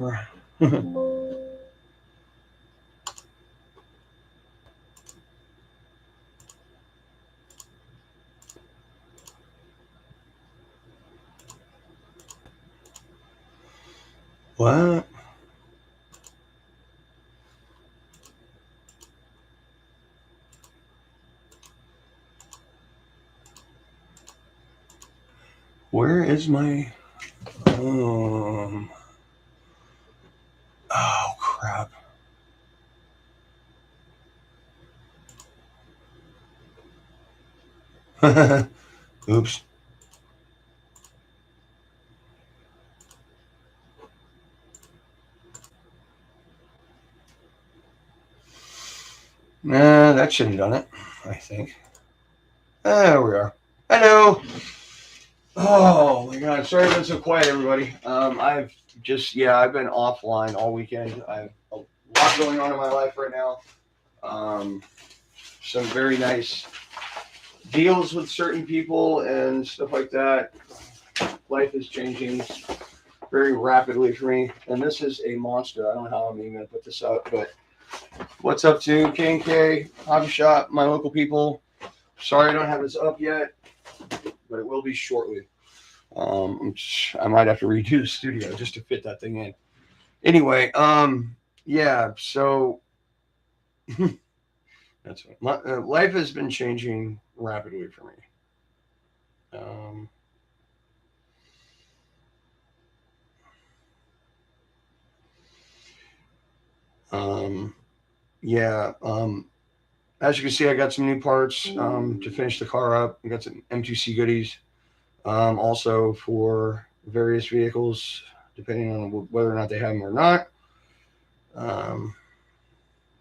What? Where is my... Oh, crap. Oops. Nah, that shouldn't have done it, I think. There we are. Hello. Oh my god, sorry I've been so quiet, everybody. I've been offline all weekend. I have a lot going on in my life right now. Some very nice deals with certain people and stuff like that. Life is changing very rapidly for me, and this is a monster. I don't know how I'm even going to put this out, but what's up to K&K, Hobby Shop, my local people? Sorry I don't have this up yet, but it will be shortly. I might have to redo the studio just to fit that thing in. Anyway, yeah, so that's what my life has been changing rapidly for me. Um, yeah, as you can see, I got some new parts to finish the car up. I got some M2C goodies, also for various vehicles, depending on whether or not they have them or not.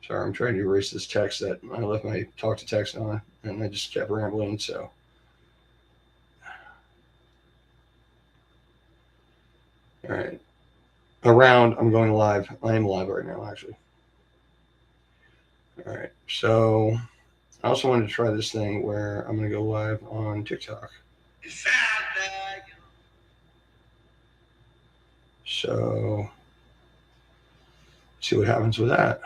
Sorry, I'm trying to erase this text that I left my talk to text on, and I just kept rambling. So, all right, I'm going live. I am live right now, actually. All right, so I also wanted to try this thing where I'm going to go live on TikTok. So, see what happens with that.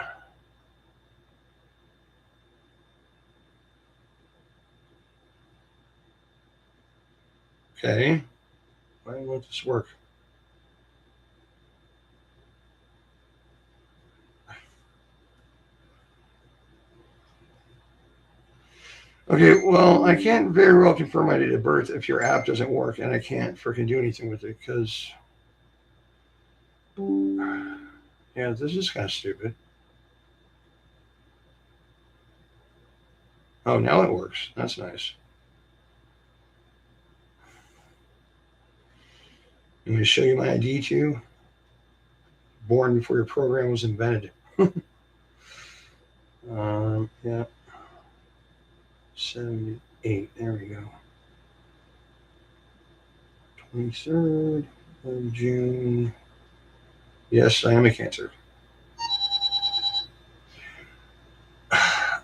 Okay, why won't this work? Okay, well, I can't very well confirm my date of birth if your app doesn't work, and I can't freaking do anything with it because, yeah, this is kind of stupid. Oh, now it works. That's nice. Let me show you my ID too. Born before your program was invented. Yeah. 78. There we go. 23rd of June. Yes, I am a Cancer.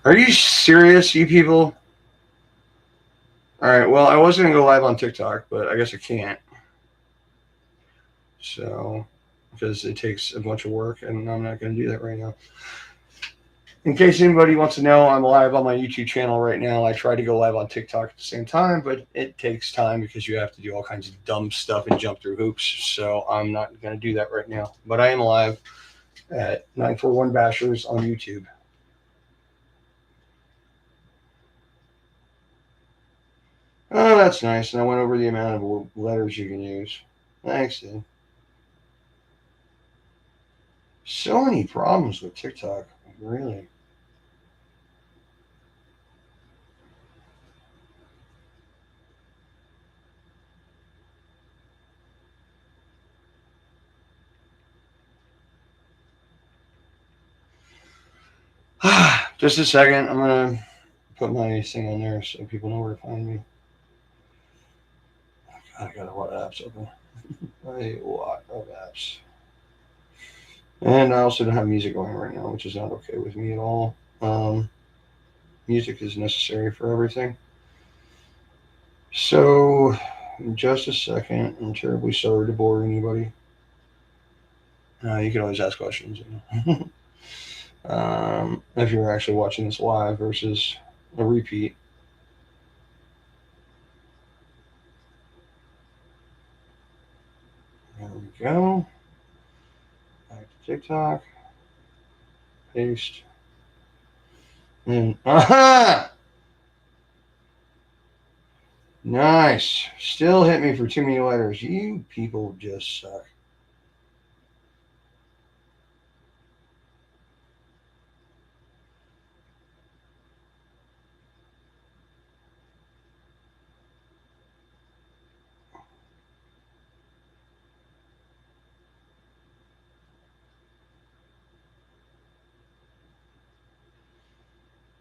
Are you serious, you people? All right. Well, I was going to go live on TikTok, but I guess I can't. So, because it takes a bunch of work, and I'm not going to do that right now. In case anybody wants to know, I'm live on my YouTube channel right now. I try to go live on TikTok at the same time, but it takes time because you have to do all kinds of dumb stuff and jump through hoops. So I'm not going to do that right now. But I am live at 941 Bashers on YouTube. Oh, that's nice. And I went over the amount of letters you can use. Thanks, dude. So many problems with TikTok. Really. Just a second. I'm going to put my thing on there so people know where to find me. I got a lot of apps open. A lot of apps. And I also don't have music going right now, which is not okay with me at all. Music is necessary for everything. So, just a second. I'm terribly sorry to bore anybody. You can always ask questions. If you're actually watching this live versus a repeat. There we go. Back to TikTok. Paste. And aha! Nice. Still hit me for too many letters. You people just suck.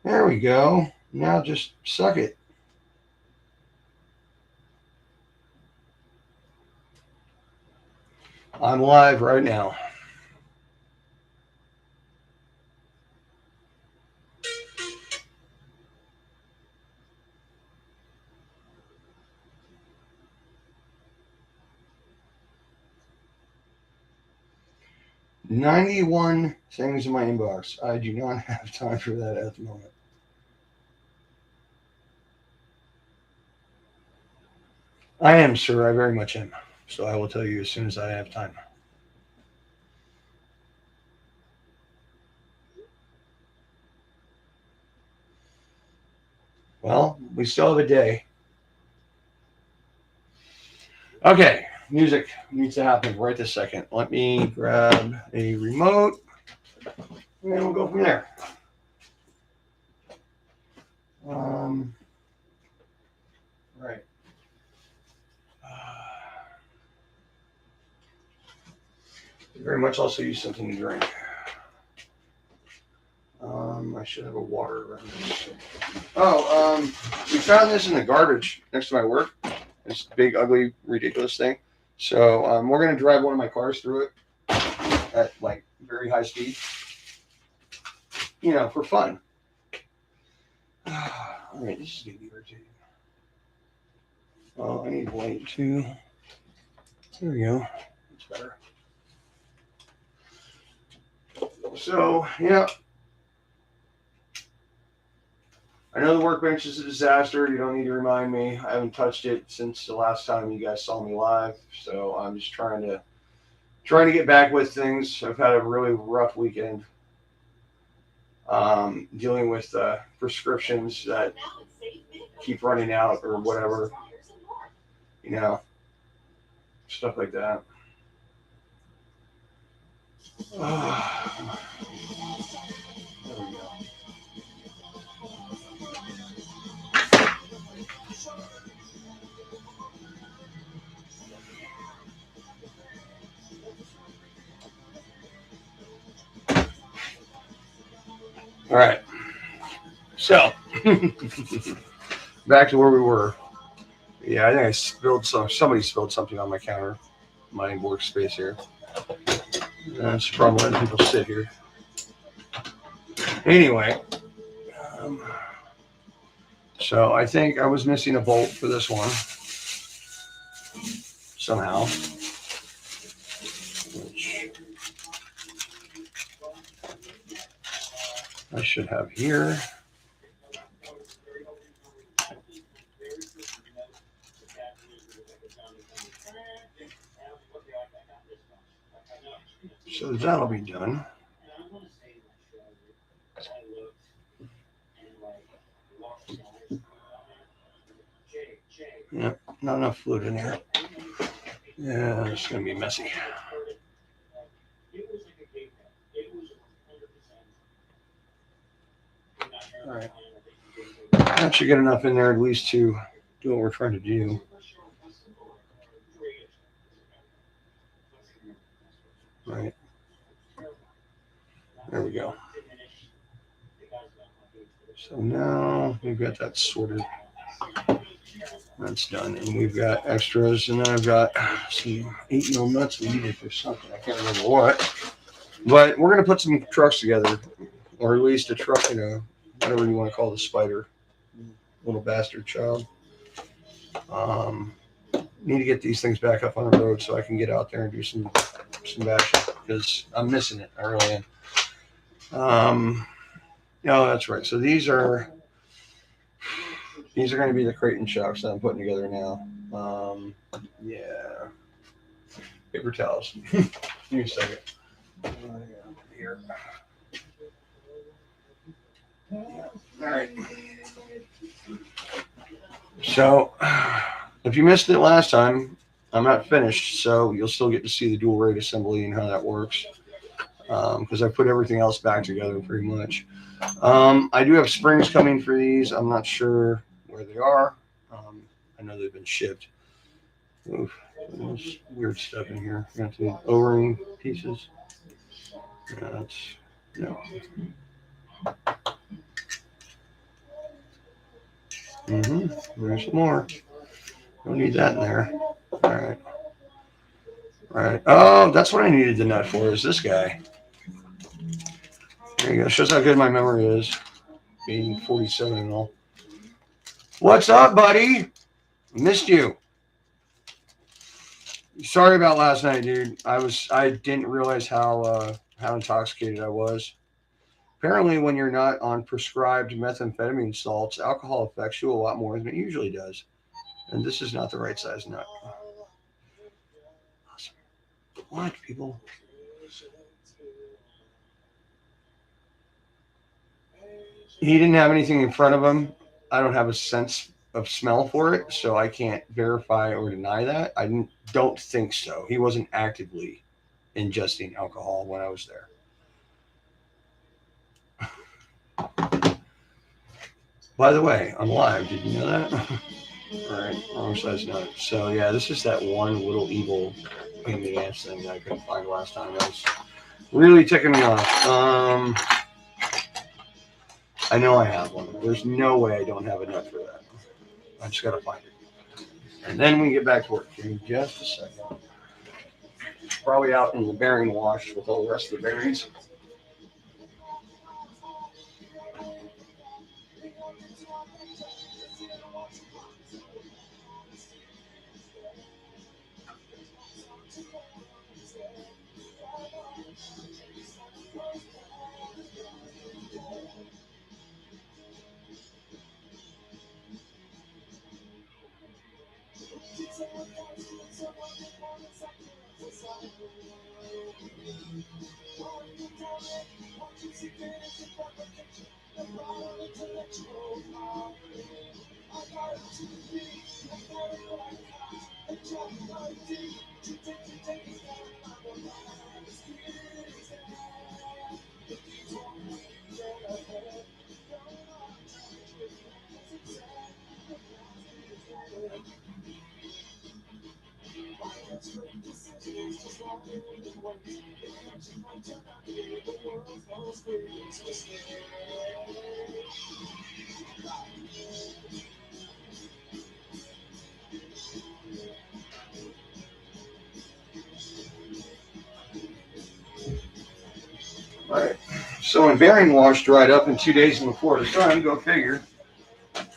There we go. Now just suck it. I'm live right now. "91 things in my inbox. I do not have time for that at the moment." I am, sir. I very much am. So I will tell you as soon as I have time. Well, we still have a day. Okay, music needs to happen right this second. Let me grab a remote, and then we'll go from there. Right. Very much also use something to drink. I should have a water around this. Oh, we found this in the garbage next to my work. This big, ugly, ridiculous thing. So we're going to drive one of my cars through it at like very high speed. You know, for fun. All right, this is going to be irritating. Oh, I need light too. There we go. That's better. So, yeah. I know the workbench is a disaster. You don't need to remind me. I haven't touched it since the last time you guys saw me live. So I'm just trying to get back with things. I've had a really rough weekend. Dealing with prescriptions that keep running out or whatever. You know, stuff like that. There we go. All right. So, back to where we were. Yeah, I think I spilled somebody spilled something on my counter, my workspace here. That's the problem letting people sit here. Anyway, so I think I was missing a bolt for this one somehow, which I should have here. So that'll be done. Yep, not enough fluid in here. Yeah, it's going to be messy. All right. That should get enough in there at least to do what we're trying to do. Right. There we go. So now we've got that sorted. That's done. And we've got extras. And then I've got some 8mm nuts we needed for something. I can't remember what. But we're going to put some trucks together. Or at least a truck, you know, whatever you want to call the spider. Little bastard child. Need to get these things back up on the road so I can get out there and do some some batteries because I'm missing it. I really am. Oh, that's right. So these are going to be the Creighton shocks that I'm putting together now. Yeah. Paper towels. Give me a second. Here. All right. So, if you missed it last time, I'm not finished, so you'll still get to see the dual rate assembly and how that works. Because I put everything else back together pretty much. I do have springs coming for these. I'm not sure where they are. I know they've been shipped. Oof, there's weird stuff in here. Got some O-ring pieces. Yeah, that's no. There's some more. Don't need that in there. All right. All right. Oh, that's what I needed the nut for. Is this guy? There you go. Shows how good my memory is. Being 47 and all. What's up, buddy? Missed you. Sorry about last night, dude. I didn't realize how intoxicated I was. Apparently, when you're not on prescribed methamphetamine salts, alcohol affects you a lot more than it usually does. And this is not the right size nut. Awesome. What, people? He didn't have anything in front of him. I don't have a sense of smell for it, so I can't verify or deny that. I don't think so. He wasn't actively ingesting alcohol when I was there. By the way, I'm live. Did you know that? All right, wrong size nut. So yeah, this is that one little evil pain in the ass thing that I couldn't find last time. That was really ticking me off. I know I have one. There's no way I don't have a nut for that. I just gotta find it. And then we get back to work. Give me just a second. Probably out in the bearing wash with all the rest of the bearings. All right. So when bearing wash dried up in 2 days in the Florida sun, go figure.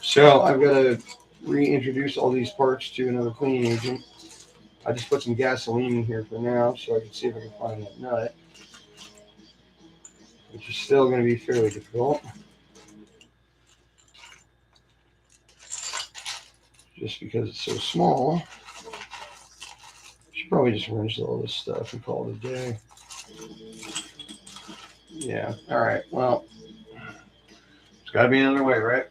So I've got to reintroduce all these parts to another cleaning agent. I just put some gasoline in here for now so I can see if I can find that nut, which is still going to be fairly difficult. Just because it's so small. Should probably just rinse all this stuff and call it a day. Yeah. All right. Well, it's got to be another way, right?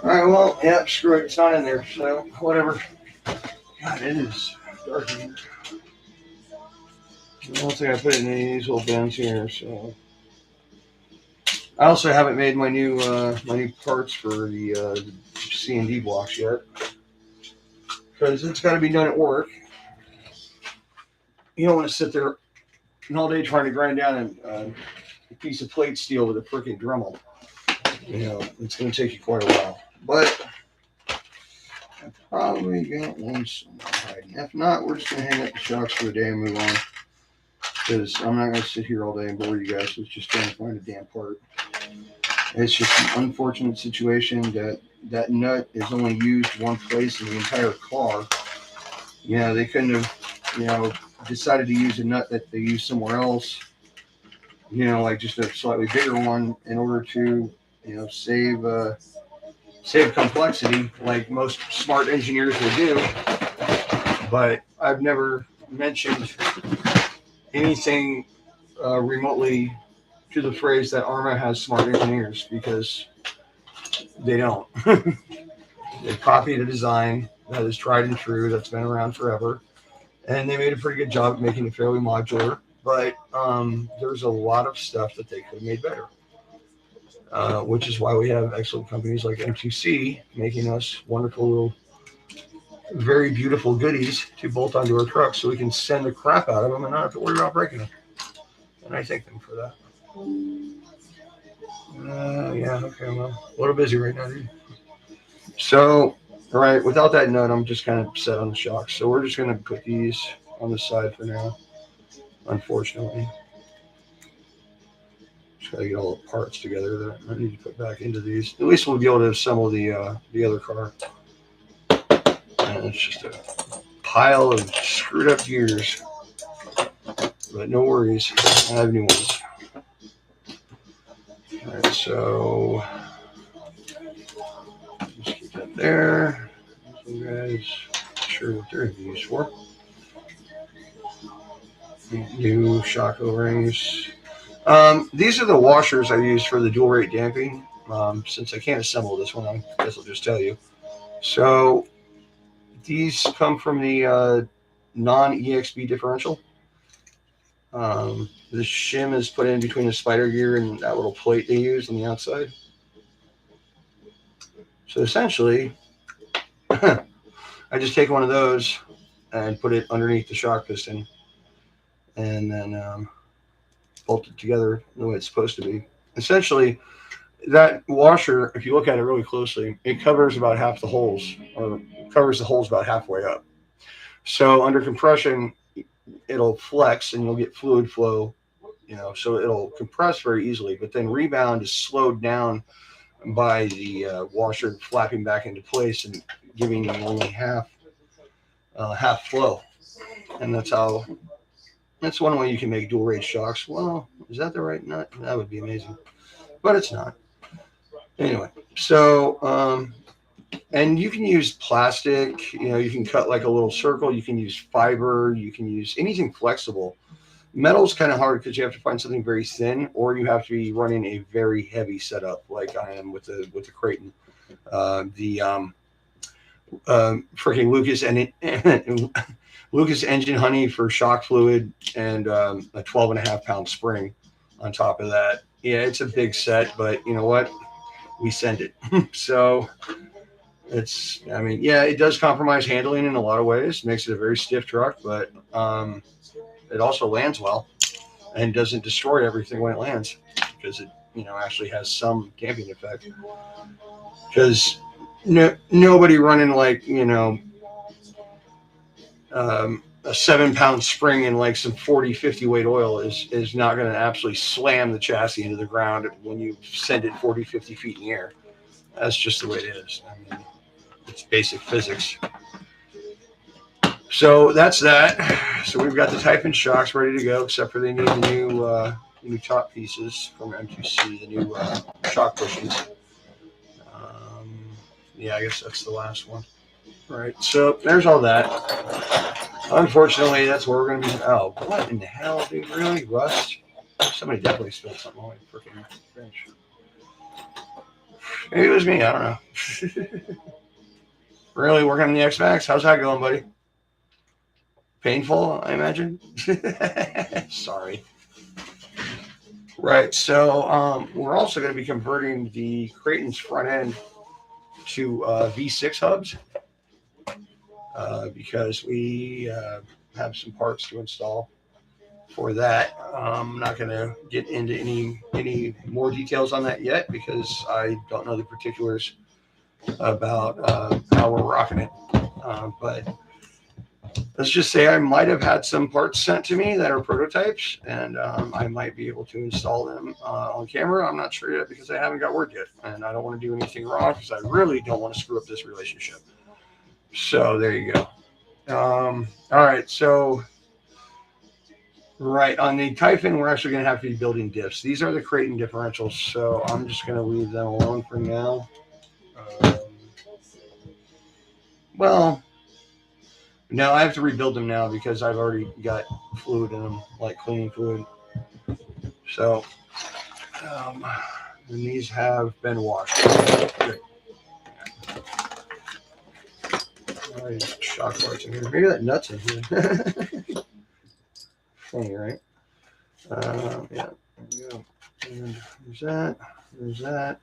All right, well, yeah, screw it. It's not in there, so whatever. God, it is dark in here. I don't think I put it in any of these little bins here, so. I also haven't made my new parts for the C&D blocks yet, because it's got to be done at work. You don't want to sit there all day trying to grind down a piece of plate steel with a freaking Dremel. You know, it's going to take you quite a while. But I probably got one somewhere hiding. If not, we're just going to hang up the shocks for the day and move on, because I'm not going to sit here all day and bore you guys with just trying to find a damn part. It's just an unfortunate situation that nut is only used one place in the entire car. You know, they couldn't have, decided to use a nut that they use somewhere else, like just a slightly bigger one in order to, save complexity like most smart engineers will do. But I've never mentioned anything remotely to the phrase that Arrma has smart engineers, because they don't. They copied a design that is tried and true, that's been around forever, and they made a pretty good job of making it fairly modular. But there's a lot of stuff that they could have made better, which is why we have excellent companies like M2C making us wonderful little, very beautiful goodies to bolt onto our trucks, so we can send the crap out of them and not have to worry about breaking them. And I thank them for that. Yeah, okay, well, a little busy right now, dude. So, all right, without that nut, I'm just kind of set on the shocks. So we're just going to put these on the side for now, unfortunately. Just got to get all the parts together that I need to put back into these. At least we'll be able to assemble the other car. And it's just a pile of screwed up gears. But no worries, I have new ones. All right, so just keep that there. You guys, not sure what they're used for. New shock O-rings. These are the washers I use for the dual rate damping. Since I can't assemble this one, I guess I'll just tell you. So these come from the non-EXB differential. The shim is put in between the spider gear and that little plate they use on the outside. So essentially, I just take one of those and put it underneath the shock piston, and then bolt it together the way it's supposed to be. Essentially, that washer, if you look at it really closely, it covers about half the holes, or covers the holes about halfway up. So under compression, it'll flex and you'll get fluid flow, so it'll compress very easily, but then rebound is slowed down by the washer flapping back into place and giving you only half flow. And that's one way you can make dual rate shocks. Well, is that the right nut? That would be amazing, but it's not. Anyway, so and you can use plastic, you can cut like a little circle, you can use fiber, you can use anything flexible. Metal's kind of hard because you have to find something very thin, or you have to be running a very heavy setup like I am with the Creighton. freaking Lucas and Lucas engine honey for shock fluid, and a 12.5 pound spring on top of that. Yeah, it's a big set, but you know what? We send it. So it's, I mean, yeah, it does compromise handling in a lot of ways, makes it a very stiff truck, but it also lands well and doesn't destroy everything when it lands, because it, actually has some damping effect. Because nobody running like, a 7 pound spring and like some 40-50 weight oil is not going to absolutely slam the chassis into the ground when you send it 40-50 feet in the air. That's just the way it is. I mean, it's basic physics. So that's that. So we've got the Typhon shocks ready to go, except for they need the new top pieces from M2C, the new shock bushings. Yeah, I guess that's the last one. Right. So there's all that. Unfortunately, that's where we're going to be. Oh, what in the hell, dude? Really? Rust? Somebody definitely spilled something on my freaking bench. Maybe it was me. I don't know. Really? Working on the X-Max? How's that going, buddy? Painful, I imagine? Sorry. Right. So we're also going to be converting the Creighton's front end to V6 hubs because we have some parts to install for that. I'm not going to get into any more details on that yet because I don't know the particulars about how we're rocking it. But let's just say I might have had some parts sent to me that are prototypes, and I might be able to install them on camera. I'm not sure yet because I haven't got word yet, and I don't want to do anything wrong because I really don't want to screw up this relationship. So there you go. All right, so right on the Typhon, we're actually going to have to be building diffs. These are the Creighton differentials, so I'm just going to leave them alone for now. Well, no, I have to rebuild them now because I've already got fluid in them, like cleaning fluid. So, and these have been washed. Good. Shock parts in here. Maybe that nut's in here. Funny, right? Yeah. There we go. And there's that. There's that.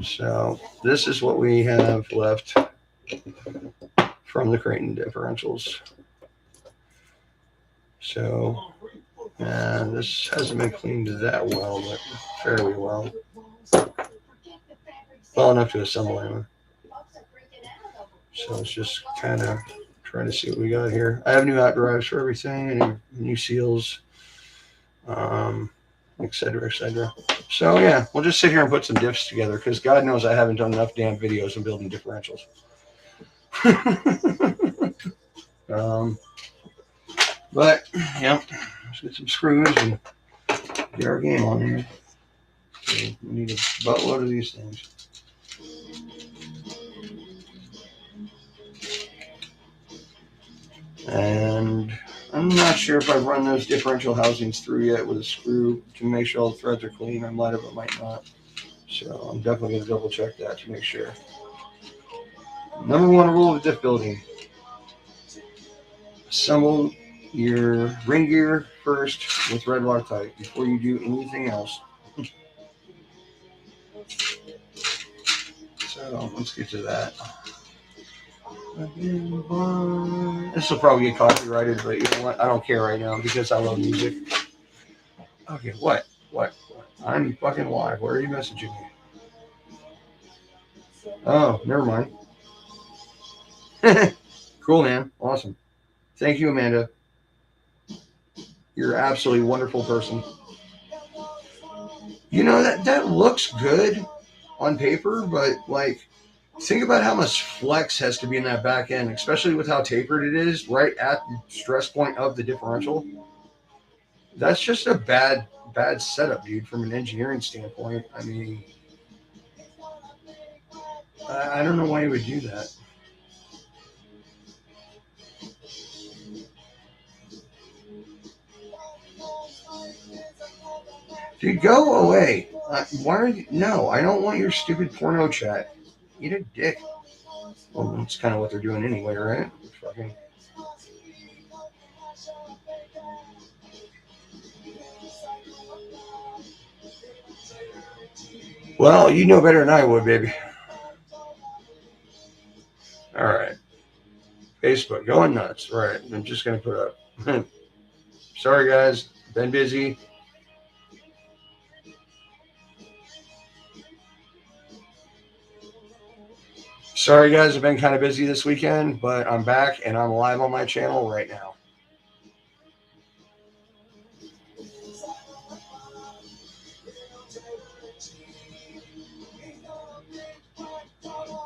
So this is what we have left from the Creighton differentials. So, and this hasn't been cleaned that well, but fairly well. Well enough to assemble anyway. So it's just kind of trying to see what we got here. I have new hot drives for everything, and new seals, et cetera, et cetera. So yeah, we'll just sit here and put some diffs together because God knows I haven't done enough damn videos on building differentials. But yeah, let's get some screws and get our game on here. So we need a buttload of these things. And I'm not sure if I've run those differential housings through yet with a screw to make sure all the threads are clean. I might have, but might not. So I'm definitely going to double check that to make sure. Number one rule of diff building: assemble your ring gear first with red Loctite before you do anything else. So let's get to that. This will probably get copyrighted, but you know what? I don't care right now because I love music. Okay, what? I'm fucking live. Where are you messaging me? Oh, never mind. Cool, man. Awesome. Thank you, Amanda. You're an absolutely wonderful person. You know, that looks good on paper, but like, think about how much flex has to be in that back end, especially with how tapered it is right at the stress point of the differential. That's just a bad setup, dude, from an engineering standpoint. I mean, I don't know why you would do that. Dude, go away. Why are you? No, I don't want your stupid porno chat. Eat a dick. Well, that's kind of what they're doing anyway, right? Fucking. Well, you know better than I would, baby. All right. Facebook, going nuts. Right. I'm just going to put up. Sorry, guys. Been busy. Sorry, guys. I've been kind of busy this weekend, but I'm back and I'm live on my channel right now.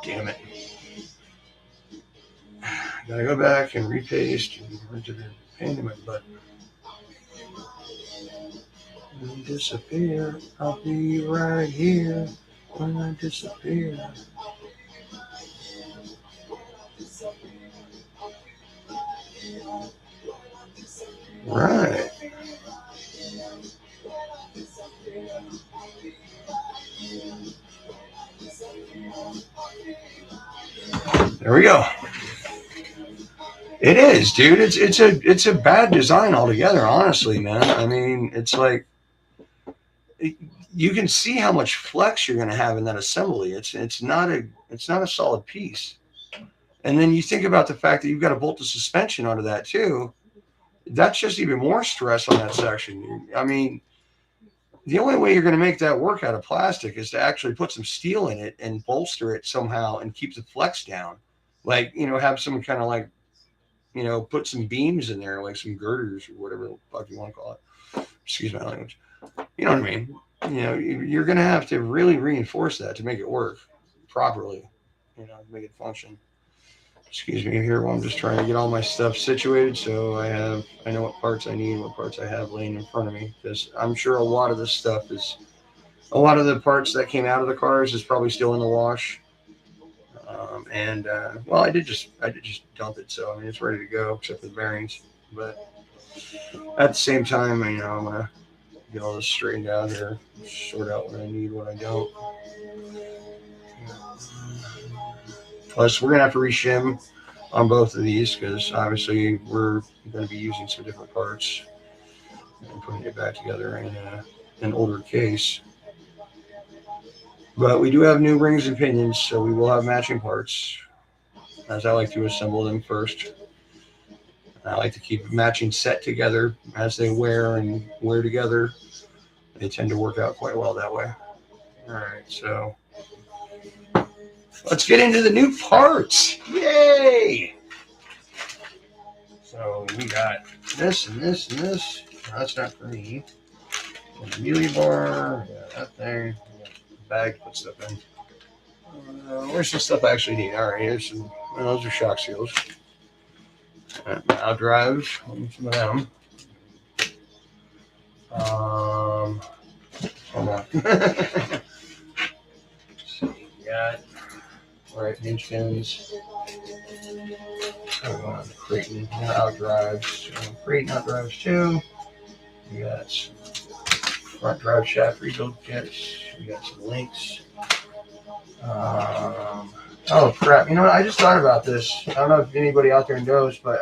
Damn it. Gotta go back and repaste and into the pain in my butt. When I disappear, I'll be right here. When I disappear. Right. There we go. It is, dude. It's a bad design altogether, honestly, man. I mean, it's like you can see how much flex you're going to have in that assembly. It's not a solid piece. And then you think about the fact that you've got to bolt the suspension onto that too. That's just even more stress on that section. I mean, the only way you're going to make that work out of plastic is to actually put some steel in it and bolster it somehow and keep the flex down. Like, have some kind of like, put some beams in there, like some girders or whatever the fuck you want to call it. Excuse my language. You know what I mean? You're going to have to really reinforce that to make it work properly, make it function. Excuse me here while I'm just trying to get all my stuff situated so I know what parts I need and what parts I have laying in front of me, because I'm sure a lot of the parts that came out of the cars is probably still in the wash. Well, I did just dump it, so I mean it's ready to go except for the bearings. But at the same time, I'm gonna get all this straightened out here, sort out what I need, what I don't. Plus, we're gonna have to reshim on both of these because obviously we're going to be using some different parts and putting it back together in an older case. But we do have new rings and pinions, so we will have matching parts, as I like to assemble them first. I like to keep matching set together as they wear together. They tend to work out quite well that way. All right, so let's get into the new parts. Yay! So we got this and this and this. No, that's not for me. And the mealy bar. Yeah, that thing. Bag to put stuff in. Where's some stuff I actually need? All right, here's some. Well, those are shock seals. Now drives. Some of them. Hold on. So we got right hinge pins. Going on the Creighton out drives. Creighton out drives too. We got some front drive shaft rebuild kits. We got some links. Oh crap! You know what? I just thought about this. I don't know if anybody out there knows, but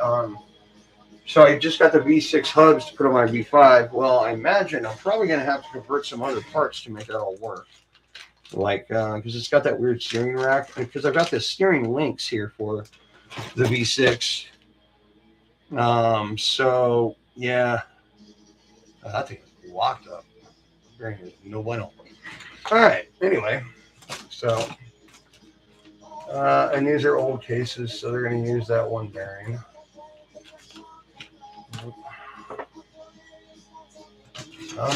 so I just got the V6 hubs to put on my V5. Well, I imagine I'm probably going to have to convert some other parts to make that all work. Like, because it's got that weird steering rack. Because I've got the steering links here for the V6. So yeah, that thing is locked up. No bueno. All right. Anyway, so and these are old cases, so they're going to use that one bearing. Come on.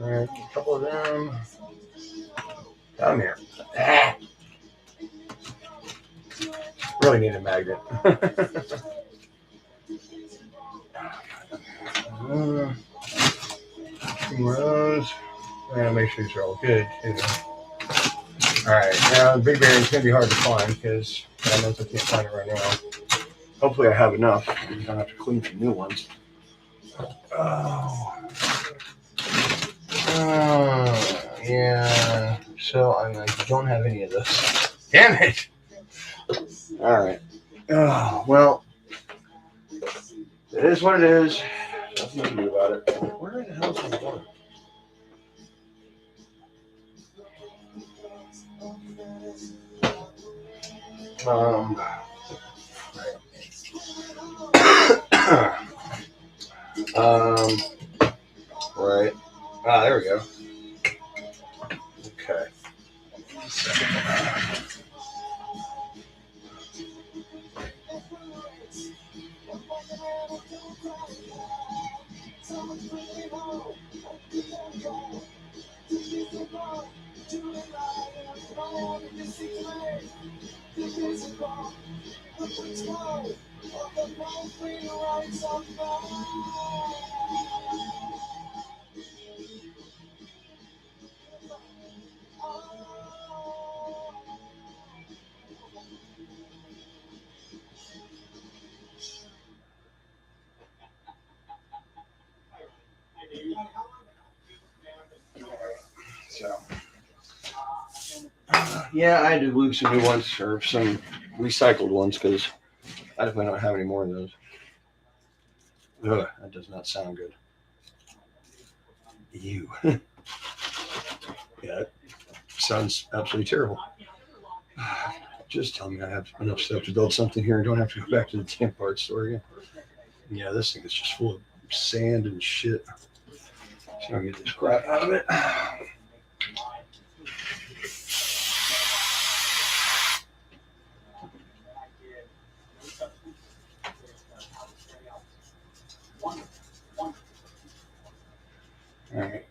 All right, a couple of them. Come here. Ah. Really need a magnet. Two of those. I'm gonna make sure these are all good too. All right, now the big bearing's gonna be hard to find because I know I can't find it right now. Hopefully, I have enough. I don't have to clean some new ones. Yeah. So I don't have any of this. Damn it. All right. Oh, well, it is what it is. Nothing you can do about it. Where the hell is my water? Right. Ah, there we go. Okay. So, yeah, I had to lose some new ones or some recycled ones because I definitely don't have any more of those. Ugh, that does not sound good. Ew. Yeah, it sounds absolutely terrible. Just tell me I have enough stuff to build something here and don't have to go back to the damn parts store again. Yeah, this thing is just full of sand and shit. So I'll get this crap out of it. All right.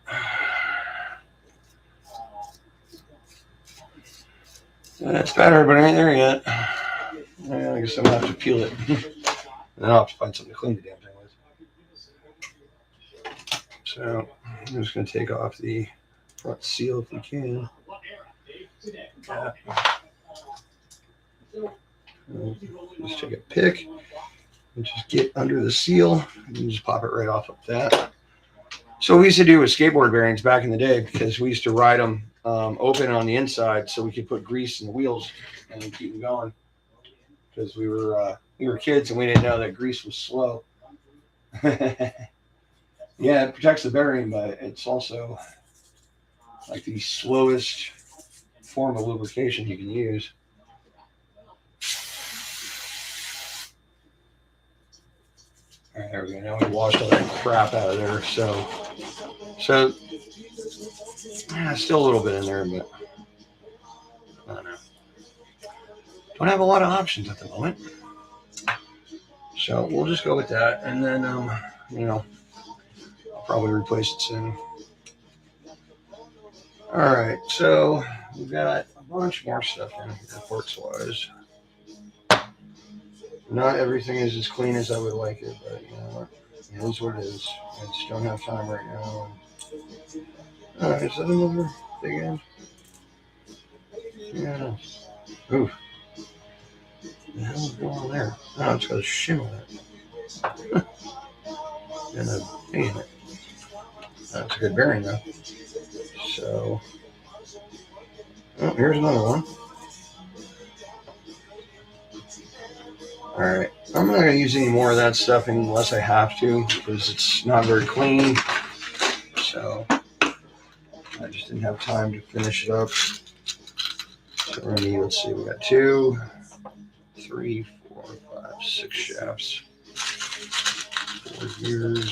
That's better, but it ain't there yet. Yeah, I guess I'm gonna have to peel it. And then I'll have to find something to clean the damn thing with. So I'm just gonna take off the front seal if we can. Yeah. Just take a pick and just get under the seal and just pop it right off like that. So what we used to do with skateboard bearings back in the day, because we used to ride them open on the inside so we could put grease in the wheels and keep them going. Because we were kids and we didn't know that grease was slow. Yeah, it protects the bearing, but it's also like the slowest form of lubrication you can use. All right, there we go. Now we washed all that crap out of there. So still a little bit in there, but I don't know. Don't have a lot of options at the moment. So we'll just go with that, and then I'll probably replace it soon. All right, so we've got a bunch more stuff in here, parts-wise. Not everything is as clean as I would like it, but you know, it is what it is. I just don't have time right now. All right, is that another big end? Yeah. Oof. What the hell is going on there? Oh, it's got a shim on it. And a thing in it. That's a good bearing, though. So, oh, here's another one. All right, I'm not going to use any more of that stuff unless I have to, because it's not very clean. So, I just didn't have time to finish it up. So we're going to need, let's see, we got 2, 3, 4, 5, 6 shafts. 4 gears.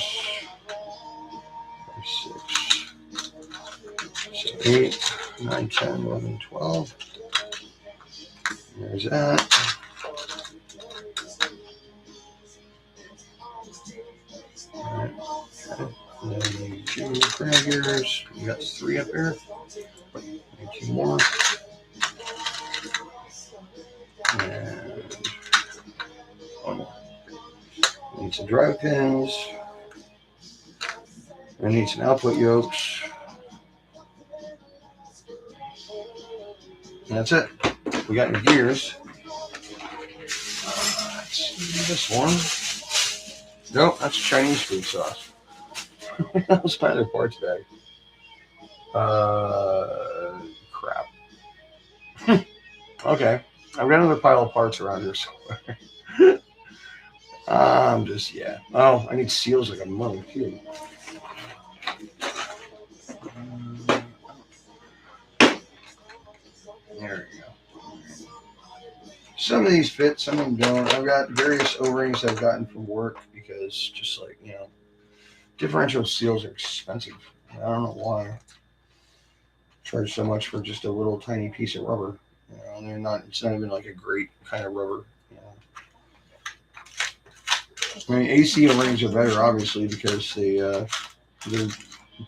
5, 6, 7, 8, 9, 10, 11, 12. There's that. Alright. Okay. And then we need 2 crown gears. We got 3 up there. Need 2 more. And 1 more. We need some drive pins. I need some output yokes. And that's it. We got your gears. This one. Nope, that's Chinese food sauce. That was my other parts bag. Crap. Okay. I've got another pile of parts around here somewhere. Yeah. Oh, I need seals like a mother too. There we go. Some of these fit, some of them don't. I've got various O-rings I've gotten from work because just like, differential seals are expensive. I don't know why. Charge so much for just a little tiny piece of rubber. And it's not even like a great kind of rubber. I mean, AC O-rings are better, obviously, because they're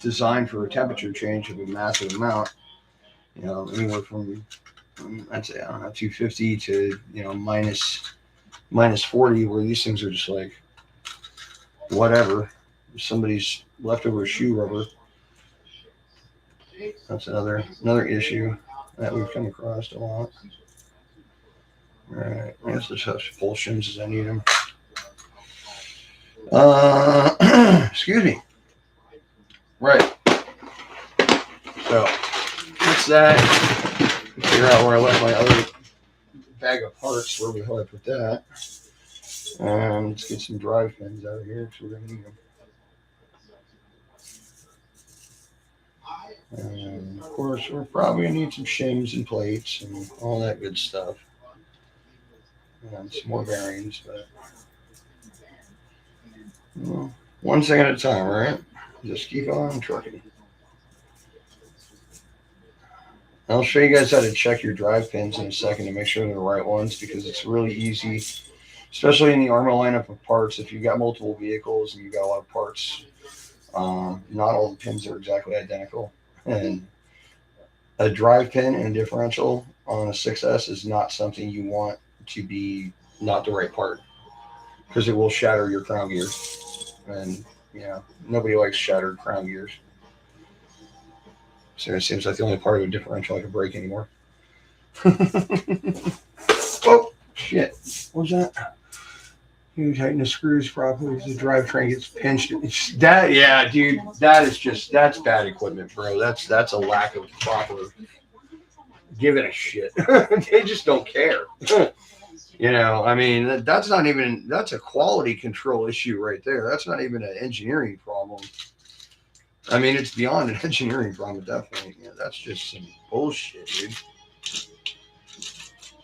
designed for a temperature change of a massive amount. Anywhere from, I'd say, I don't know, 250 to, minus 40, where these things are just like, whatever. Somebody's leftover shoe rubber. That's another issue that we've come across a lot. All right, I guess let's have full shims as I need them. Excuse me. Right. So that's that. Figure out where I left my other bag of parts. Where the hell I put that? Let's get some drive pins out of here because we're gonna need them. And of course, we're probably gonna need some shims and plates and all that good stuff. And some more bearings, but one thing at a time, right? Just keep on trucking. I'll show you guys how to check your drive pins in a second to make sure they're the right ones, because it's really easy, especially in the Arrma lineup of parts. If you've got multiple vehicles and you've got a lot of parts, not all the pins are exactly identical. And a drive pin and a differential on a 6S is not something you want to be not the right part, because it will shatter your crown gears. And, nobody likes shattered crown gears. So it seems like the only part of a differential I can break anymore. Oh, shit. What was that? You tighten the screws properly as the drivetrain gets pinched. Yeah, dude, that's bad equipment, bro. That's a lack of proper giving a shit. They just don't care. I mean, that's a quality control issue right there. That's not even an engineering problem. I mean, it's beyond an engineering problem, definitely. That's just some bullshit, dude.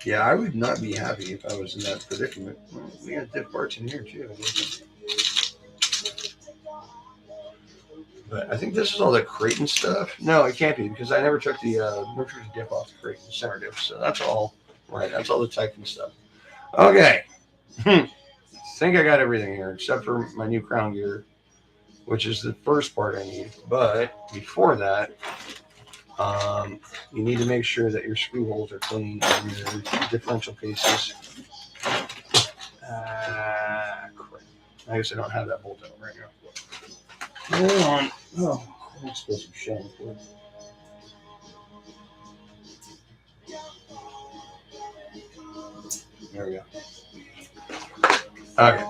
Yeah, I would not be happy if I was in that predicament. We got diff parts in here, too. But I think this is all the Creighton stuff. No, it can't be, because I never took the diff off the Creighton center diff. So that's all right. That's all the Titan stuff. Okay. I think I got everything here, except for my new crown gear, which is the first part I need. But before that, you need to make sure that your screw holes are clean in your differential cases. Crap. I guess I don't have that bolt out right now. Hold on. Oh, I'm supposed to be showing for it. There we go. Okay.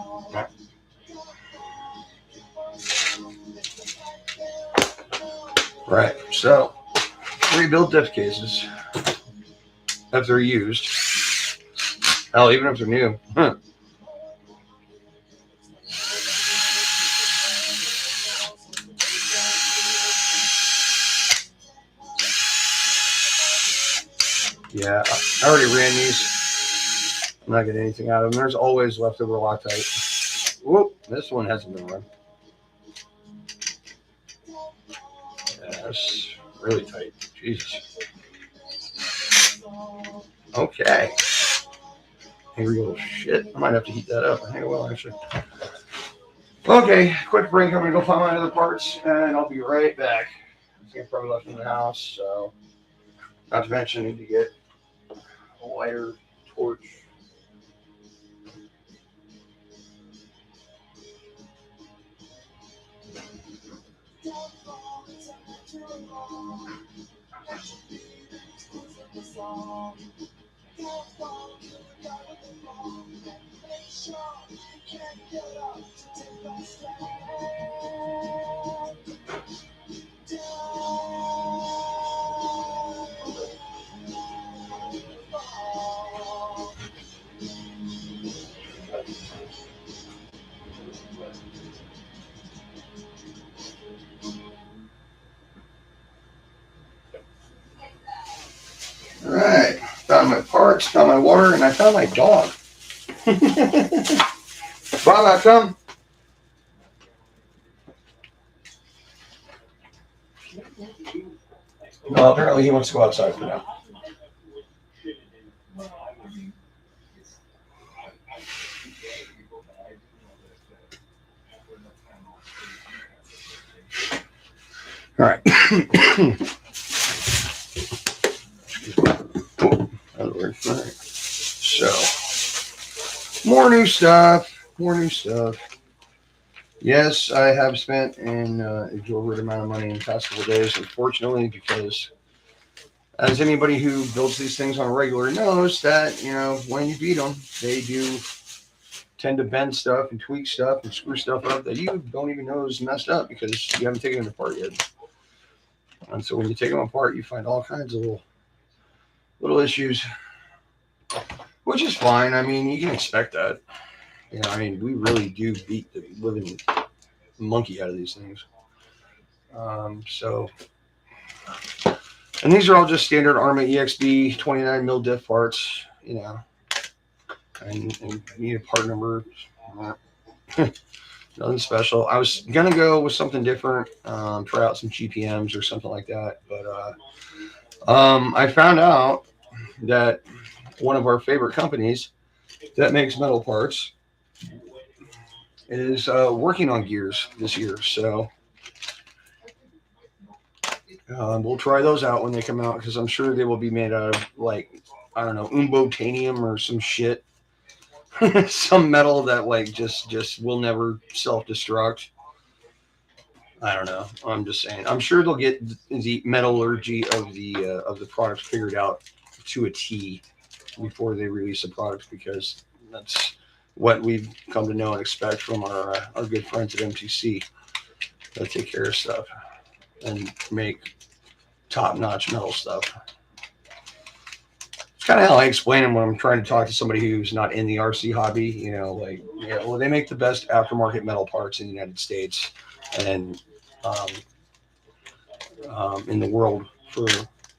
Right. So, rebuild diff cases, if they're used. Hell, even if they're new. Yeah, I already ran these. I'm not getting anything out of them. There's always leftover Loctite. Whoop, this one hasn't been run. Yeah, that's really tight. Jesus. Okay. Angry little shit. I might have to heat that up. I think I will, actually. Okay, quick break. I'm going to go find my other parts, and I'll be right back. I think I probably left them in the house, so not to mention I need to get a lighter, torch. parts, found my water, and I found my dog. Bob, come. No, apparently he wants to go outside for now. All right. All right. So, more new stuff. Yes, I have spent an exorbitant amount of money in the past couple of days, unfortunately, because as anybody who builds these things on a regular knows that, when you beat them, they do tend to bend stuff and tweak stuff and screw stuff up that you don't even know is messed up because you haven't taken it apart yet. And so when you take them apart, you find all kinds of little issues, which is fine. I mean, you can expect that. We really do beat the living monkey out of these things. And these are all just standard Arrma EXB 29 mil diff parts, and you need a part number. Nothing special. I was gonna go with something different, try out some GPMs or something like that, but I found out that one of our favorite companies that makes metal parts is working on gears this year, so we'll try those out when they come out, because I'm sure they will be made out of, like, I don't know, umbotanium or some shit. Some metal that just will never self-destruct. I don't know. I'm just saying. I'm sure they'll get the metallurgy of the product figured out to a T before they release the product, because that's what we've come to know and expect from our good friends at MTC. They'll take care of stuff and make top-notch metal stuff. It's kind of how I explain it when I'm trying to talk to somebody who's not in the RC hobby. Well, they make the best aftermarket metal parts in the United States and in the world for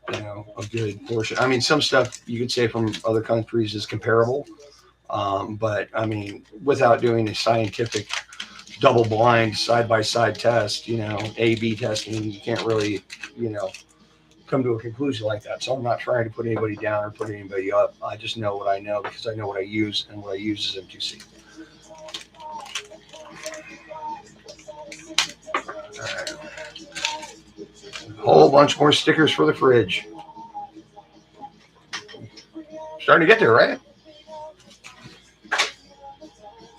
a good portion. I mean, some stuff you could say from other countries is comparable, but I mean, without doing a scientific double-blind side-by-side test, A/B testing, you can't really, come to a conclusion like that. So I'm not trying to put anybody down or put anybody up. I just know what I know because I know what I use, and what I use is MTC. All right. A whole bunch more stickers for the fridge. Starting to get there, right?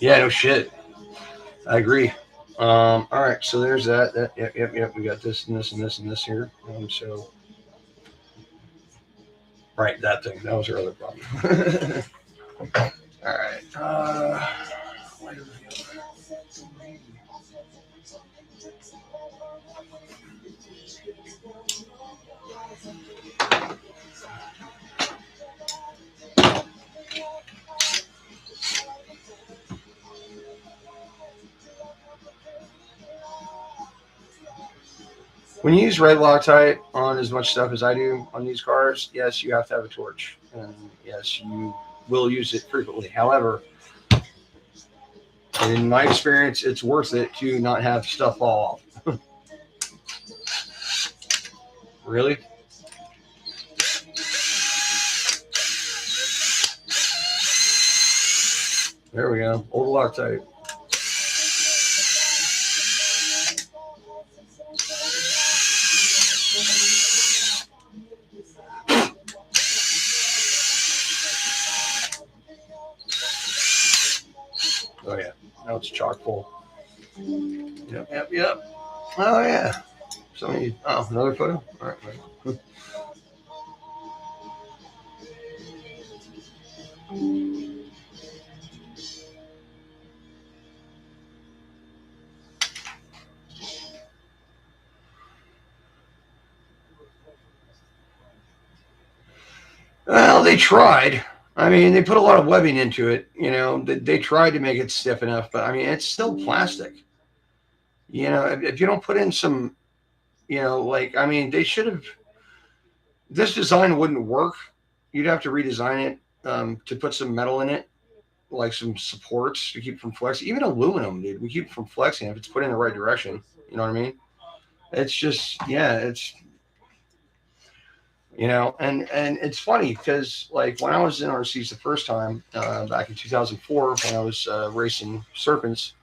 Yeah, no shit. I agree. All right, so there's that. Yep. We got this and this and this and this here. So, right, that thing. That was our other problem. All right. When you use red Loctite on as much stuff as I do on these cars, yes, you have to have a torch, and yes, you will use it frequently. However, in my experience, it's worth it to not have stuff fall off. Really? There we go. Old Loctite. Oh yeah, now it's chock full. Yep. Oh yeah. Another photo. All right. Well, they tried. I mean, they put a lot of webbing into it. They tried to make it stiff enough, but I mean, it's still plastic. If you don't put in some, they should have. This design wouldn't work you'd have to redesign it to put some metal in it, like some supports to keep it from flexing. Even aluminum, dude, we keep it from flexing if it's put in the right direction. You know what I mean? It's just, yeah, it's, and it's funny because like when I was in RCs the first time back in 2004 when I was racing Serpents,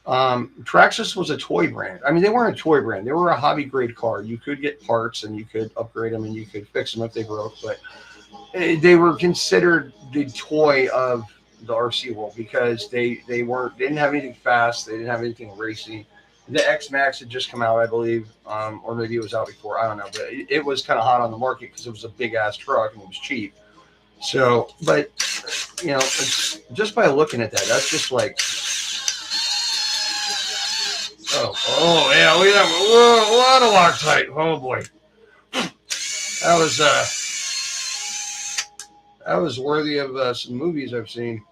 Traxxas was a toy brand. I mean, they weren't a toy brand; they were a hobby grade car. You could get parts and you could upgrade them and you could fix them if they broke, but they were considered the toy of the RC world because they didn't have anything fast, they didn't have anything racy. The X Max had just come out, I believe, or maybe it was out before. I don't know, but it was kind of hot on the market because it was a big ass truck and it was cheap. So, but it's, just by looking at that, that's just like, oh yeah, look at that, whoa, a lot of Loctite. Oh boy, that was worthy of some movies I've seen.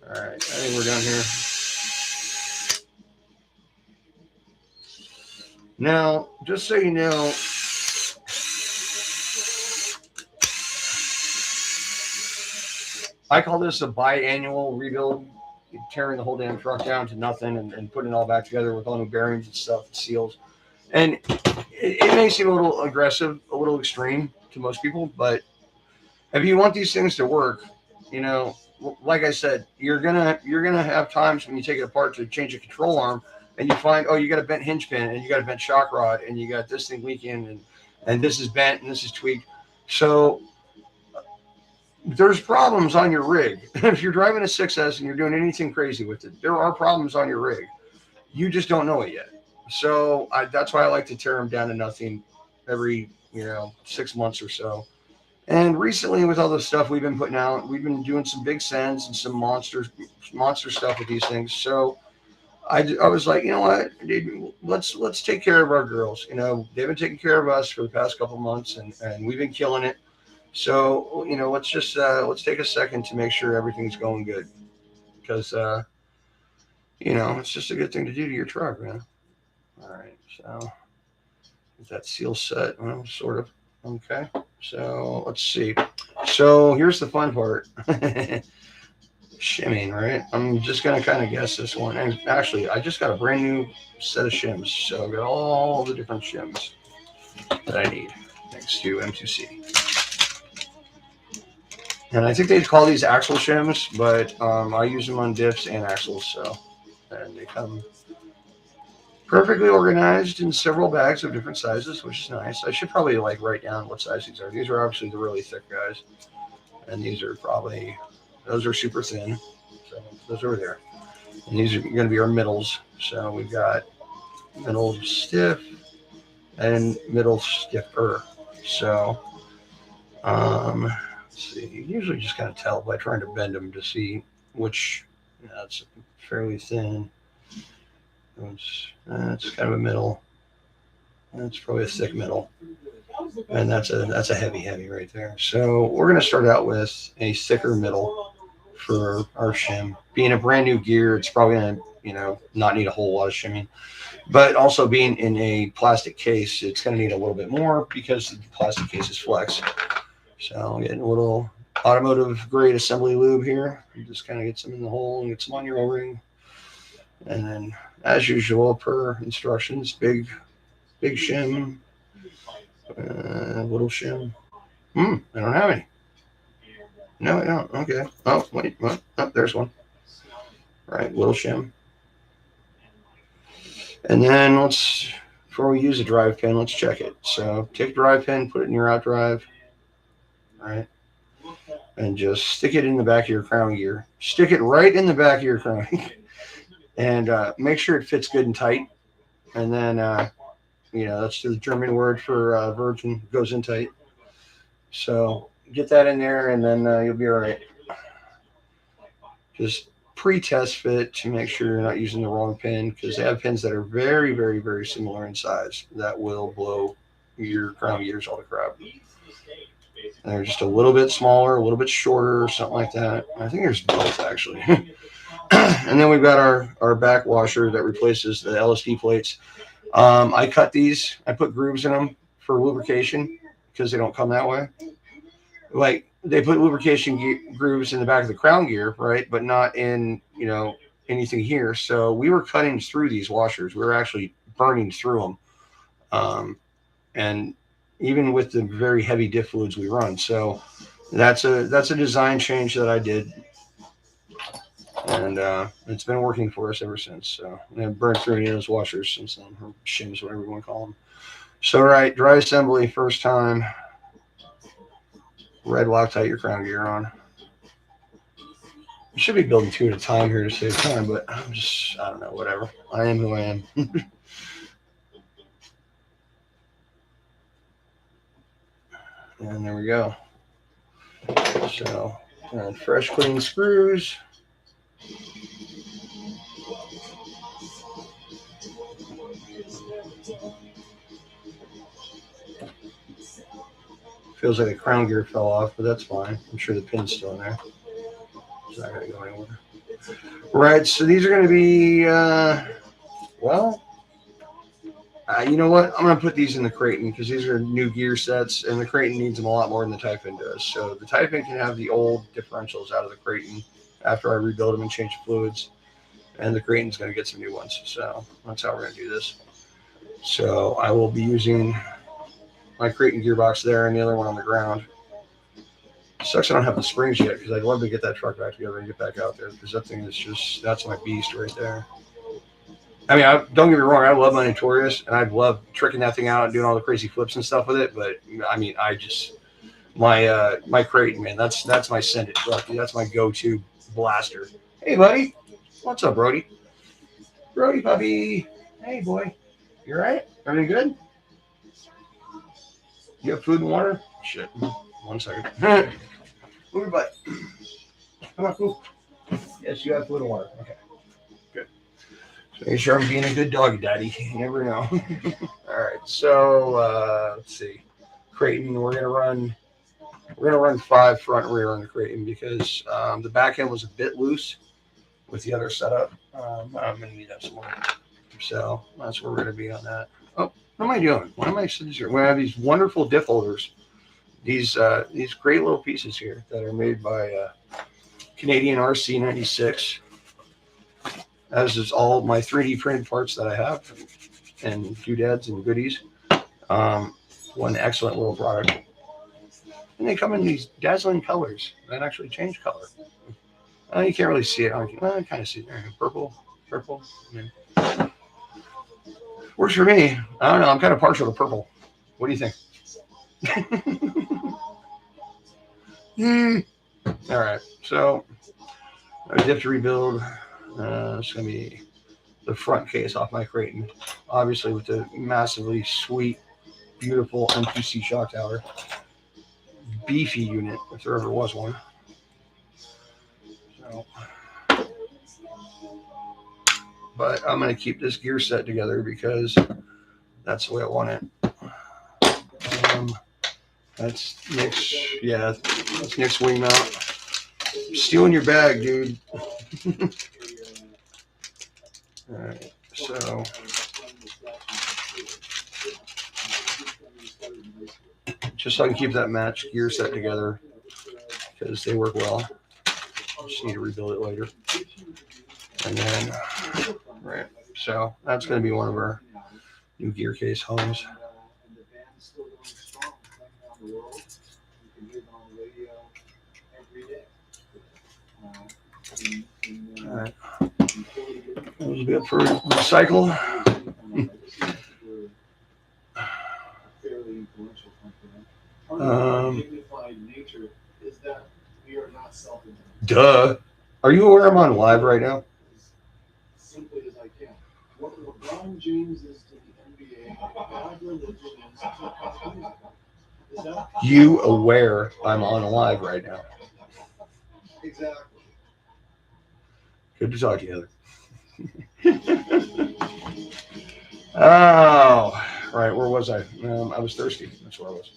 All right, I think we're done here. Now, just so you know, I call this a biannual rebuild, tearing the whole damn truck down to nothing and putting it all back together with all new bearings and stuff and seals. And it may seem a little aggressive, a little extreme to most people, but if you want these things to work, like I said, you're gonna have times when you take it apart to change a control arm, and you find, oh, you got a bent hinge pin, and you got a bent shock rod, and you got this thing leaking, and this is bent, and this is tweaked. So there's problems on your rig. If you're driving a 6S and you're doing anything crazy with it, there are problems on your rig. You just don't know it yet. So that's why I like to tear them down to nothing every 6 months or so. And recently, with all the stuff we've been putting out, we've been doing some big sends and some monster stuff with these things. So I was like, you know what, dude, let's take care of our girls. They've been taking care of us for the past couple months, and we've been killing it. So let's just let's take a second to make sure everything's going good, because it's just a good thing to do to your truck, man. All right, so is that seal set? Well, sort of. Okay, so let's see. So here's the fun part. Shimming, right? I'm just gonna kind of guess this one. And actually, I just got a brand new set of shims, so I've got all the different shims that I need, thanks to M2C. And I think they call these axle shims, but I use them on diffs and axles, and they come perfectly organized in several bags of different sizes, which is nice. I should probably write down what size these are. These are obviously the really thick guys, and these are those are super thin. So those over there, and these are going to be our middles. So we've got middle stiff and middle stiffer. So let's see. You usually just kind of tell by trying to bend them to see which. It's fairly thin. That's kind of a middle. That's probably a thick middle, and that's a heavy right there. So we're going to start out with a thicker middle for our shim. Being a brand new gear, it's probably going to not need a whole lot of shimming, but also being in a plastic case, it's going to need a little bit more because the plastic case is flex. So I'm getting a little automotive grade assembly lube here. You just kind of get some in the hole and get some on your O-ring. And then, as usual, per instructions, big shim, little shim. I don't have any. No, I don't. Okay. Oh, wait. What? Oh, there's one. All right, little shim. And then before we use a drive pin, let's check it. So take a drive pin, put it in your out drive. All right. And just stick it in the back of your crown gear. Stick it right in the back of your crown gear. And make sure it fits good and tight. And then, that's the German word for virgin, goes in tight. So get that in there, and then you'll be all right. Just pre-test fit to make sure you're not using the wrong pin, because they have pins that are very, very, very similar in size that will blow your crown gears all to crap. And they're just a little bit smaller, a little bit shorter, or something like that. I think there's both, actually. And then we've got our back washer that replaces the LSD plates. I cut these. I put grooves in them for lubrication because they don't come that way. Like they put lubrication grooves in the back of the crown gear, right? But not in anything here. So we were cutting through these washers. We were actually burning through them, and even with the very heavy diff fluids we run. So that's a design change that I did, and it's been working for us ever since. So I haven't burned through any of those washers since then, or shims, whatever you want to call them. So right, dry assembly first time. Red Loctite your crown gear on. You should be building two at a time here to save time, but I don't know, whatever. I am who I am. And there we go. So, fresh clean screws. Feels like the crown gear fell off, but that's fine. I'm sure the pin's still in there. It's not going to go anywhere. Right, so these are going to be, you know what? I'm going to put these in the Creighton because these are new gear sets, and the Creighton needs them a lot more than the Typhoon does. So the Typhoon can have the old differentials out of the Creighton after I rebuild them and change the fluids, and the Creighton's going to get some new ones. So that's how we're going to do this. So I will be using my Creighton gearbox there and the other one on the ground. Sucks I don't have the springs yet because I'd love to get that truck back together and get back out there because that thing is that's my beast right there. I mean, don't get me wrong, I love my Notorious and I love tricking that thing out and doing all the crazy flips and stuff with it. But I mean, my Creighton, man, that's my send it truck. That's my go-to blaster. Hey, buddy. What's up, Brody? Brody, puppy. Hey, boy. You all right? Everything good? You have food and water? Shit. 1 second. Move your butt. Come on, cool. Yes, you have food and water. Okay. Good. So make sure I'm being a good doggy daddy. You never know. All right. So let's see. Creighton, we're gonna run 5 front and rear on the Creighton because the back end was a bit loose with the other setup. I'm gonna need that some more. So that's where we're gonna be on that. Oh, what am I doing? Why am I sitting here? We have these wonderful diff holders. These great little pieces here that are made by Canadian RC 96. As is all my 3D printed parts that I have and doodads and goodies. One excellent little product. And they come in these dazzling colors that actually change color. You can't really see it. I kind of see it there. Purple. I mean, works for me. I don't know. I'm kind of partial to purple. What do you think? All right. So I have to rebuild. It's going to be the front case off my Creighton. Obviously with the massively sweet, beautiful MPC shock tower. Beefy unit, if there ever was one. So, but I'm going to keep this gear set together because that's the way I want it. That's Nick's, that's Nick's wing mount. Stealing your bag, dude. All right, so just so I can keep that match gear set together because they work well. Just need to rebuild it later. And then, right, so that's going to be one of our new gear case homes. All right. That was good for recycle. Duh. Are you aware I'm on live right now? Simply as I can. What LeBron James is to the NBA, God religion is to that? You aware I'm on live right now? Exactly. Good to talk to you, Heather. Oh, right. Where was I? I was thirsty. That's where I was.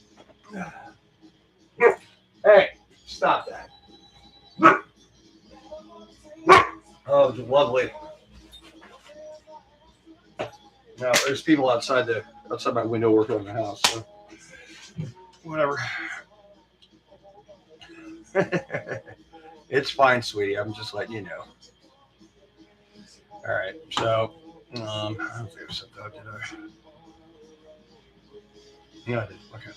Hey, stop that. Oh, it's lovely. Now there's people outside my window working on the house. So whatever. It's fine, sweetie. I'm just letting you know. All right. So I don't think I said that, did I? Yeah, I did. Okay.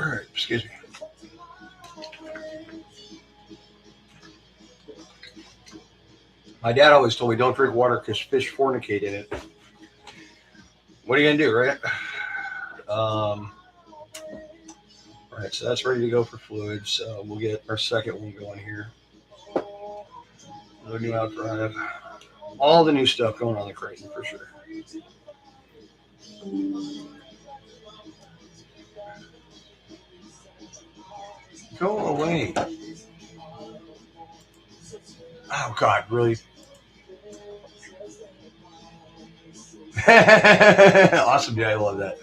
All right. Excuse me. My dad always told me don't drink water because fish fornicate in it. What are you gonna do, right? All right, so that's ready to go for fluids. So we'll get our second one going here. The new out drive. All the new stuff going on the Creighton for sure. Go away. Oh God, really? Awesome, yeah, I love that.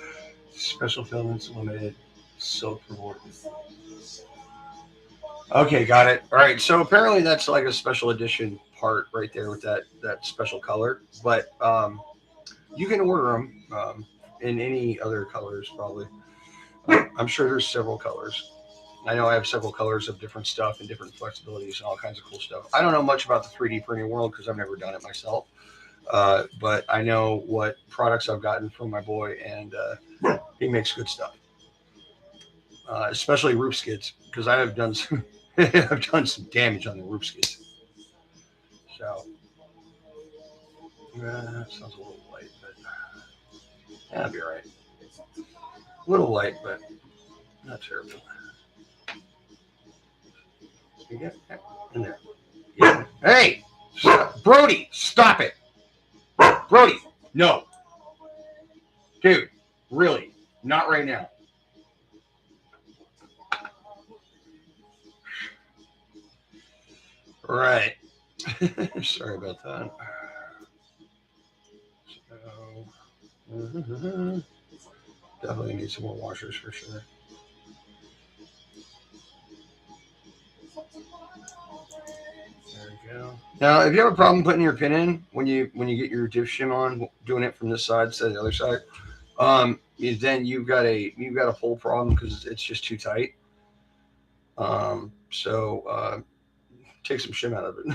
Special filaments, limited, soap reward. Okay, got it. All right, so apparently that's like a special edition part right there with that special color, but you can order them in any other colors probably. I'm sure there's several colors. I know I have several colors of different stuff and different flexibilities and all kinds of cool stuff. I don't know much about the 3D printing world because I've never done it myself. But I know what products I've gotten from my boy, and he makes good stuff, especially roof skids, because I have done some, I've done some damage on the roof skids. So that sounds a little light, but that'll be all right. A little light, but not terrible. You get that in there. Yeah. Hey, Brody, stop it, Brody. No, dude, really, not right now. Right. Sorry about that. So, definitely need some more washers for sure. There we go. Now, if you have a problem putting your pin in when you get your diff shim on, doing it from this side instead of the other side, then you've got a pull problem because it's just too tight. So take some shim out of it.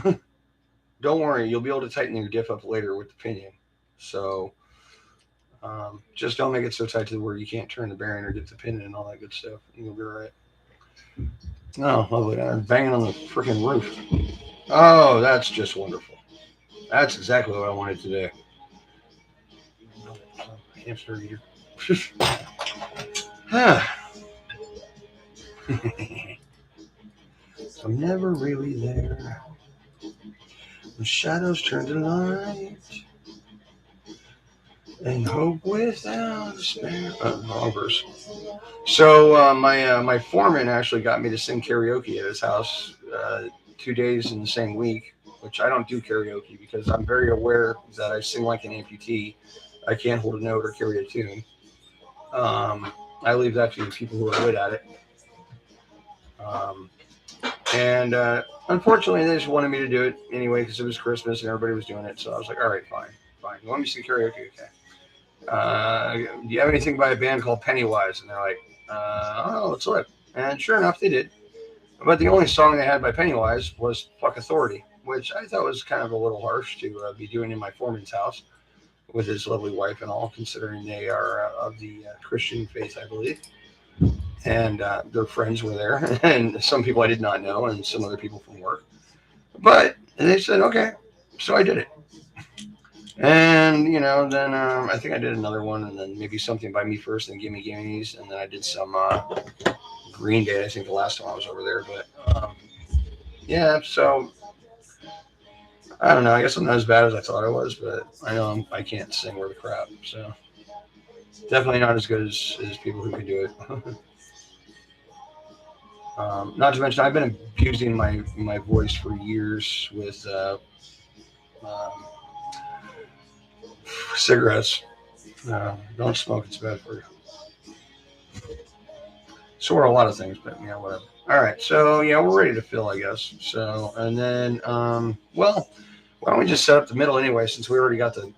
Don't worry, you'll be able to tighten your diff up later with the pinion. So just don't make it so tight to where you can't turn the bearing or get the pin in and all that good stuff. You'll be all right. Oh, lovely. I'm banging on the freaking roof. Oh, that's just wonderful. That's exactly what I wanted today. Hamster eater. I'm never really there. The shadows turn to light. And hope without despair. Wrong verse. So my foreman actually got me to sing karaoke at his house 2 days in the same week, which I don't do karaoke because I'm very aware that I sing like an amputee. I can't hold a note or carry a tune. I leave that to the people who are good at it. And unfortunately, they just wanted me to do it anyway because it was Christmas and everybody was doing it. So I was like, all right, fine. You want me to sing karaoke? Okay. Do you have anything by a band called Pennywise? And they're like, oh, let's look. And sure enough, they did. But the only song they had by Pennywise was Fuck Authority, which I thought was kind of a little harsh to be doing in my foreman's house with his lovely wife and all, considering they are of the Christian faith, I believe. And their friends were there, and some people I did not know, and some other people from work. But they said, okay. So I did it. And, then I think I did another one, and then maybe something by Me First, and Gimme Gimme's, and then I did some Green Day, I think the last time I was over there. But, yeah, so I don't know. I guess I'm not as bad as I thought I was, but I know I can't sing worth a crap. So definitely not as good as people who can do it. Not to mention, I've been abusing my voice for years with cigarettes. Don't smoke; it's bad for you. So are a lot of things, but yeah, whatever. All right, so yeah, we're ready to fill, I guess. So and then, well, why don't we just set up the middle anyway? Since we already got an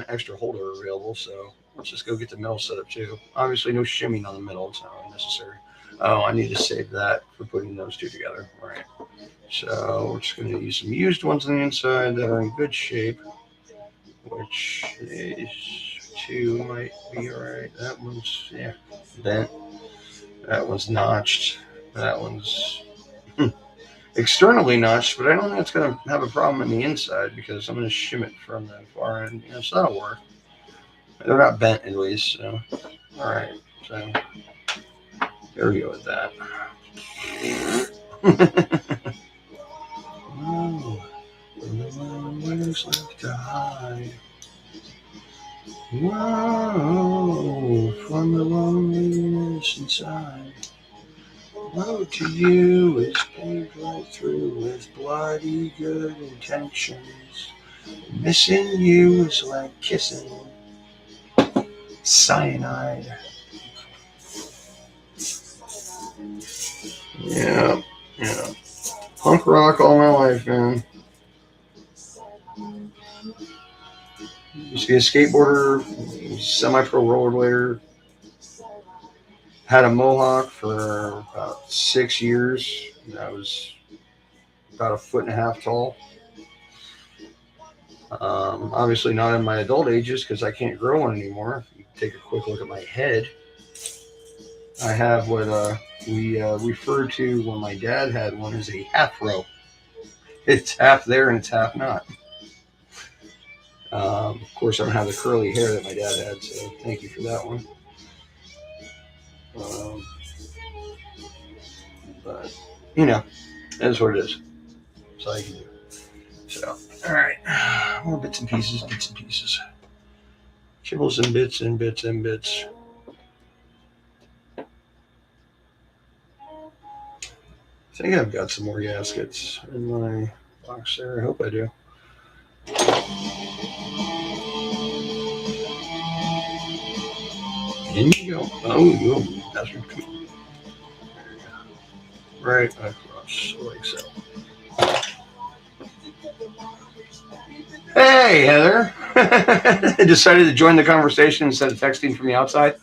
extra holder available, so let's just go get the middle set up too. Obviously, no shimming on the middle; it's not necessary. Oh, I need to save that for putting those two together. All right. So we're just going to use some used ones on the inside that are in good shape, which is two might be all right. That one's bent. That one's notched. That one's externally notched, but I don't think it's going to have a problem in the inside because I'm going to shim it from the far end. So that'll work. They're not bent at least. So all right. So there we go with that. Oh, where's left to hide? Whoa, from the loneliness inside. Woe to you is paved right through with bloody good intentions. Missing you is like kissing cyanide. Yeah. Punk rock all my life, man. Used to be a skateboarder, semi-pro rollerblader. Had a mohawk for about 6 years. I was about 1.5 feet tall. Obviously not in my adult ages because I can't grow one anymore. If you take a quick look at my head, I have what we referred to when my dad had one as a half row. It's half there and it's half not. Of course, I don't have the curly hair that my dad had, so thank you for that one. But, that's what it is. That's all you can do. So, all right. More bits and pieces. Kibbles and bits and bits and bits. I think I've got some more gaskets in my box there. I hope I do. In you go. Oh, you bastard. Right across, like so. Hey, Heather. Decided to join the conversation instead of texting from the outside.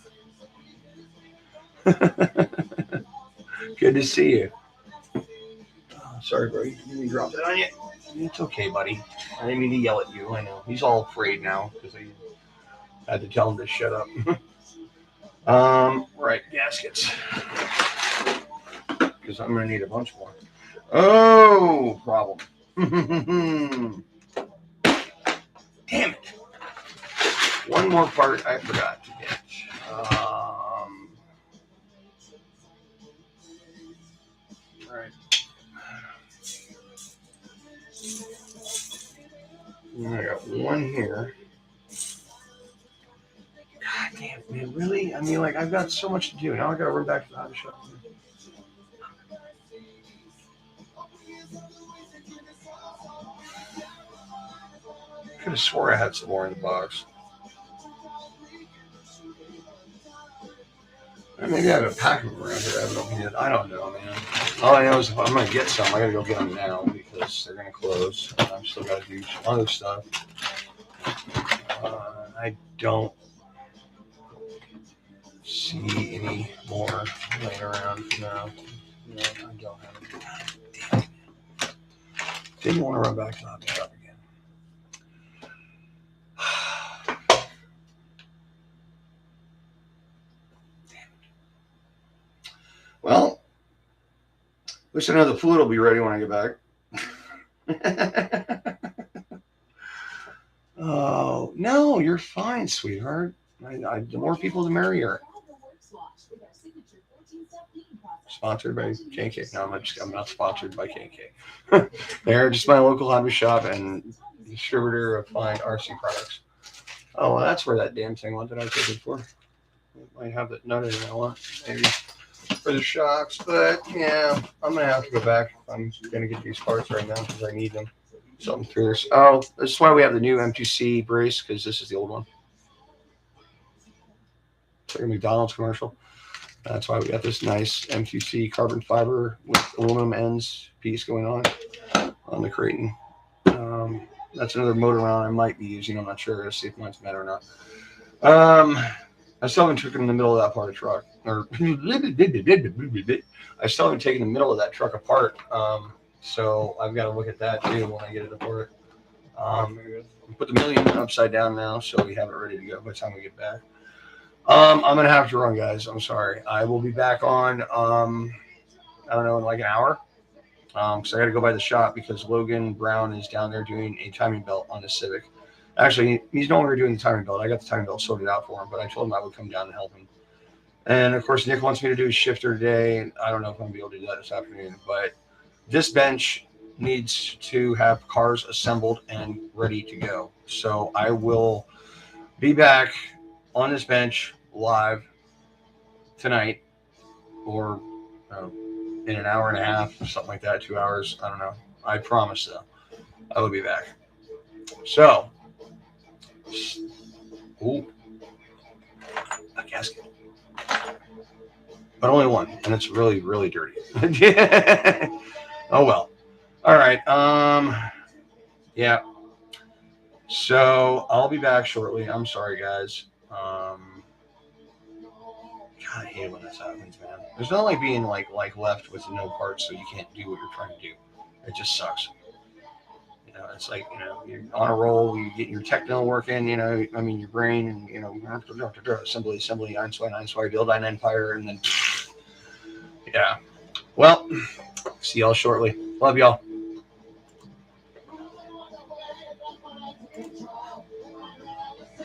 Good to see you. Oh, sorry, bro. You didn't drop that on you. It's okay, buddy. I didn't mean to yell at you. I know. He's all afraid now because I had to tell him to shut up. Right, gaskets. Because I'm going to need a bunch more. Oh, problem. Damn it. One more part I forgot to get. Right. I got one here. God damn, man, really? I mean, like, I've got so much to do. Now I gotta run back to the hobby shop. I could have swore I had some more in the box. Maybe I have a pack of them around here. I haven't opened yet. I don't know, man. All I know is if I'm going to get some, I got to go get them now because they're going to close. I'm still got to do some other stuff. I don't see any more laying around. No, I don't have any. God damn it. Didn't want to run back to the hobby shop again. Well, at least I know the fluid will be ready when I get back. Oh, no, you're fine, sweetheart. The more people, the merrier. Sponsored by K&K. No, I'm not sponsored by K&K. They're just my local hobby shop and distributor of fine RC products. Oh, well, that's where that damn thing went that I was looking for. I might have it nutted and I want maybe for the shocks, but yeah, I'm gonna have to go back. I'm gonna get these parts right now because I need them. Something through this. Oh, this is why we have the new M2C brace because this is the old one. It's like a McDonald's commercial. That's why we got this nice MQC carbon fiber with aluminum ends piece going on the Creighton. That's another motor mount I might be using. I'm not sure. Let's see if mine's better or not. I still haven't taken the middle of that part of the truck, or I still haven't taken the middle of that truck apart. So I've got to look at that too when I get it apart. Put the million upside down now, so we have it ready to go by the time we get back. I'm gonna have to run, guys. I'm sorry. I will be back on. I don't know, in like an hour. So I got to go by the shop because Logan Brown is down there doing a timing belt on the Civic. Actually, he's no longer doing the timing belt. I got the timing belt sorted out for him, but I told him I would come down and help him. And of course, Nick wants me to do a shifter today, and I don't know if I'm gonna be able to do that this afternoon. But this bench needs to have cars assembled and ready to go. So I will be back on this bench live tonight, or in an hour and a half, something like that, 2 hours. I don't know. I promise, though, I will be back. So, ooh, a gasket, but only one, and it's really, really dirty. Oh well. All right. Yeah. So I'll be back shortly. I'm sorry, guys. God, I hate it when this happens, man. There's not like being like left with no parts, so you can't do what you're trying to do. It just sucks. You know, it's like, you're on a roll. You get your techno working. I mean, your brain, and assembly, Einsway, build an empire, and then yeah. Well, see y'all shortly. Love y'all.